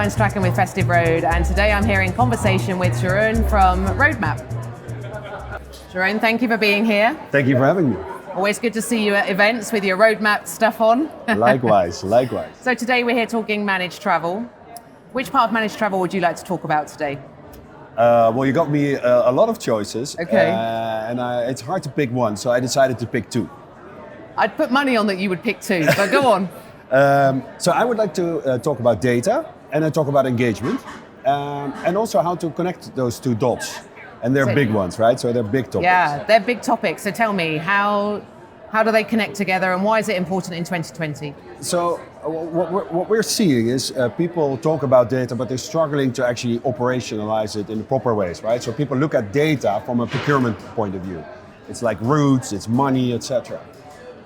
Caroline Strachan with Festive Road, and today I'm here in conversation with Jeroen from Roadmap. Jeroen, thank you for being here. Thank you for having me. Always good to see you at events with your Roadmap stuff on. Likewise. So today we're here talking managed travel. Which part of managed travel would you like to talk about today? Well, you got me a lot of choices, okay. It's hard to pick one, so I decided to pick two. I'd put money on that you would pick two, but go on. So I would like to talk about data, and then talk about engagement, and also how to connect those two dots. And they're big ones, right? So they're big topics. Yeah, they're big topics. So tell me, how do they connect together, and why is it important in 2020? So what we're seeing is people talk about data, but they're struggling to actually operationalize it in the proper ways, right? So people look at data from a procurement point of view. It's like routes, it's money, etc.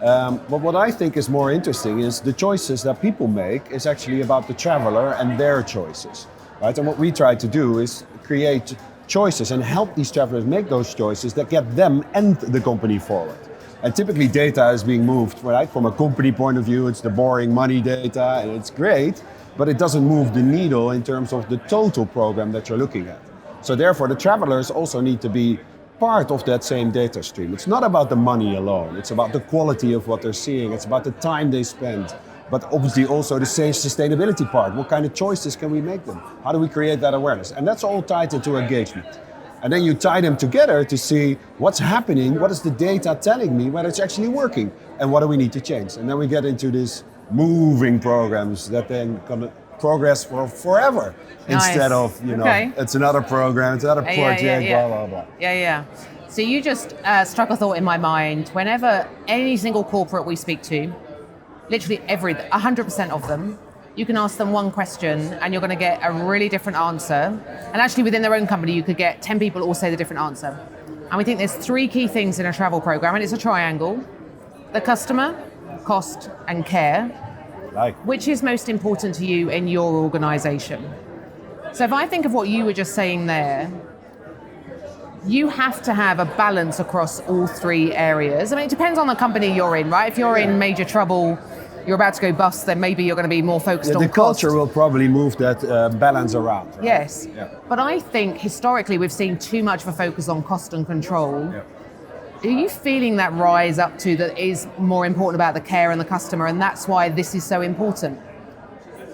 But what I think is more interesting is the choices that people make is actually about the traveler and their choices, right? And what we try to do is create choices and help these travelers make those choices that get them and the company forward. And typically data is being moved, right? From a company point of view, it's the boring money data, and it's great, but it doesn't move the needle in terms of the total program that you're looking at. So therefore the travelers also need to be part of that same data stream. It's not about the money alone, it's about the quality of what they're seeing, it's about the time they spend, but obviously also the same sustainability part. What kind of choices can we make them? How do we create that awareness? And that's all tied into engagement. And then you tie them together to see what's happening, what is the data telling me, whether it's actually working, and what do we need to change? And then we get into these moving programs that then gonna progress for forever. Nice. Instead of, it's another program, it's another project, blah, blah, blah. Yeah. So you just struck a thought in my mind. Whenever any single corporate we speak to, literally 100% of them, you can ask them one question and you're going to get a really different answer. And actually within their own company, you could get 10 people all say the different answer. And we think there's three key things in a travel program, and it's a triangle: the customer, cost, and care. Which is most important to you in your organization? So if I think of what you were just saying there, you have to have a balance across all three areas. I mean, it depends on the company you're in, right? If you're in major trouble, you're about to go bust, then maybe you're going to be more focused on the cost. culture will probably move that balance around. Right? Yes. Yeah. But I think historically we've seen too much of a focus on cost and control. Yeah. Are you feeling that rise up to that is more important about the care and the customer, and that's why this is so important?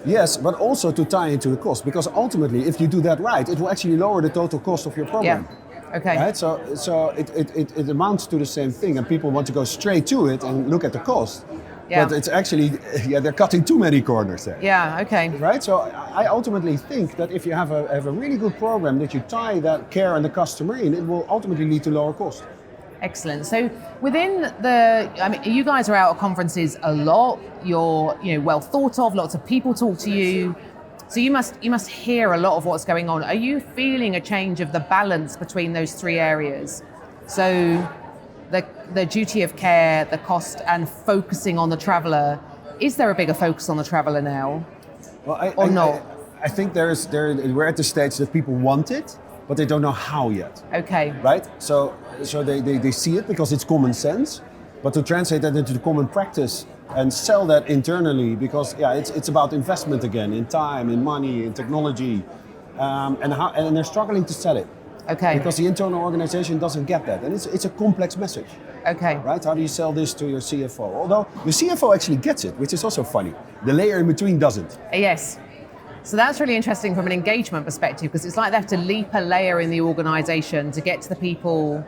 Yes, but also to tie into the cost, because ultimately if you do that right, it will actually lower the total cost of your program. Yeah. Okay. Right? So it amounts to the same thing, and people want to go straight to it and look at the cost. Yeah. But it's actually, they're cutting too many corners there. Yeah, okay. Right? So I ultimately think that if you have a really good program that you tie that care and the customer in, it will ultimately lead to lower cost. Excellent. So within you guys are out at conferences a lot. You're well thought of. Lots of people talk to you. So you must hear a lot of what's going on. Are you feeling a change of the balance between those three areas? So the duty of care, the cost, and focusing on the traveller. Is there a bigger focus on the traveller now? Well, not? I think we're at the stage that people want it, but they don't know how yet. Okay. Right? So they see it because it's common sense, but to translate that into the common practice and sell that internally, because it's about investment again, in time, in money, in technology, and they're struggling to sell it. Okay. Because the internal organization doesn't get that, and it's a complex message. Okay. Right? How do you sell this to your CFO? Although the CFO actually gets it, which is also funny. The layer in between doesn't. Yes. So that's really interesting from an engagement perspective, because it's like they have to leap a layer in the organization to get to the people.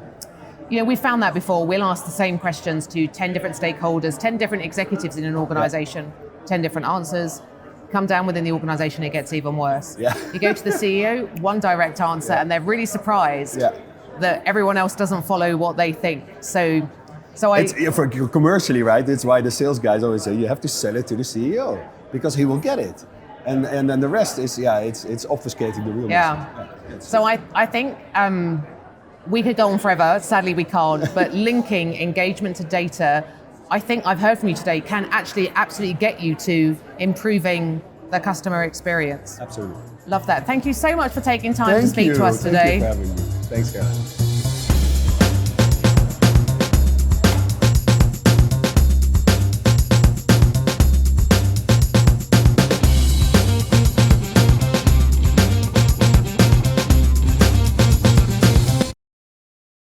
We've found that before. We'll ask the same questions to 10 different stakeholders, 10 different executives in an organization, 10 different answers. Come down within the organization, it gets even worse. Yeah. You go to the CEO, one direct answer, and they're really surprised that everyone else doesn't follow what they think. So for commercially, right? That's why the sales guys always say you have to sell it to the CEO because he will get it. And then the rest is, it's obfuscating the real message. So I think we could go on forever. Sadly, we can't. But linking engagement to data, I think I've heard from you today, can actually absolutely get you to improving the customer experience. Absolutely. Love that. Thank you so much for taking time to speak to us today. Thank you for having me. Thanks, Karen.